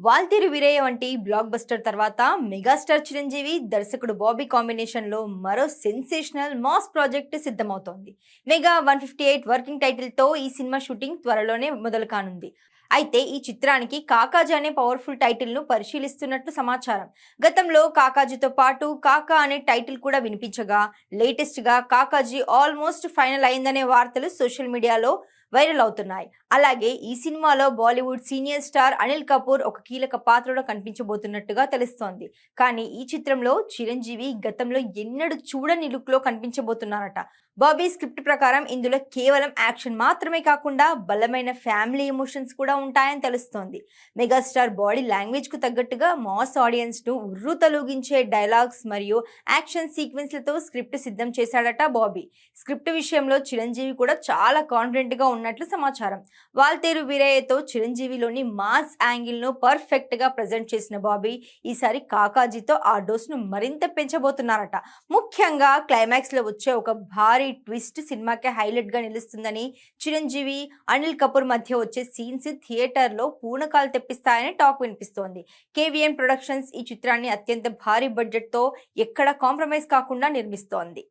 వాల్తేరు వీరయ్య వంటి block buster తర్వాత megastar Chiranjeevi దర్శకుడు బాబీ కాంబినేషన్ లో మరో సెన్సేషనల్ మాస్ ప్రాజెక్ట్ సిద్ధమవుతోంది. మెగా 158 వర్కింగ్ టైటిల్ తో ఈ సినిమా షూటింగ్ త్వరలోనే మొదలు కానుంది. అయితే ఈ చిత్రానికి కాకాజీ అనే పవర్ఫుల్ టైటిల్ ను పరిశీలిస్తున్నట్లు సమాచారం. గతంలో కాకాజీతో పాటు కాకా అనే టైటిల్ కూడా వినిపించగా, లేటెస్ట్ గా కాకాజీ ఆల్మోస్ట్ ఫైనల్ అయిందనే వార్తలు సోషల్ మీడియాలో వైరల్ అవుతున్నాయి. అలాగే ఈ సినిమాలో బాలీవుడ్ సీనియర్ స్టార్ అనిల్ కపూర్ ఒక కీలక పాత్రలో కనిపించబోతున్నట్టుగా తెలుస్తోంది. కానీ ఈ చిత్రంలో చిరంజీవి గతంలో ఎన్నడూ చూడని లుక్ లో కనిపించబోతున్నారట. బాబీ స్క్రిప్ట్ ప్రకారం ఇందులో కేవలం యాక్షన్ మాత్రమే కాకుండా బలమైన ఫ్యామిలీ ఎమోషన్స్ కూడా ఉంటాయని తెలుస్తోంది. మెగాస్టార్ బాడీ లాంగ్వేజ్ కు తగ్గట్టుగా మాస్ ఆడియన్స్ ను ఉర్రు తలూగించే డైలాగ్స్ మరియు యాక్షన్ సీక్వెన్స్లతో స్క్రిప్ట్ సిద్ధం చేశాడట బాబీ. స్క్రిప్ట్ విషయంలో చిరంజీవి కూడా చాలా కాన్ఫిడెంట్ గా ఉన్నట్లు సమాచారం. వాల్తేరు వీరయ్యతో చిరంజీవిలోని మాస్ యాంగిల్ ను పర్ఫెక్ట్ గా ప్రజెంట్ చేసిన బాబీ ఈసారి కాకాజీతో ఆ డోస్ ను మరింత పెంచబోతున్నారట. ముఖ్యంగా క్లైమాక్స్ లో వచ్చే ఒక భారీ ట్విస్ట్ సినిమాకి హైలైట్ గా నిలుస్తుందని, చిరంజీవి అనిల్ కపూర్ మధ్య వచ్చే సీన్స్ థియేటర్ లో పూనకాలు తెప్పిస్తాయని టాక్ వినిపిస్తోంది. కేవీఎన్ ప్రొడక్షన్స్ ఈ చిత్రాన్ని అత్యంత భారీ బడ్జెట్ తో ఎక్కడ కాంప్రమైజ్ కాకుండా నిర్మిస్తోంది.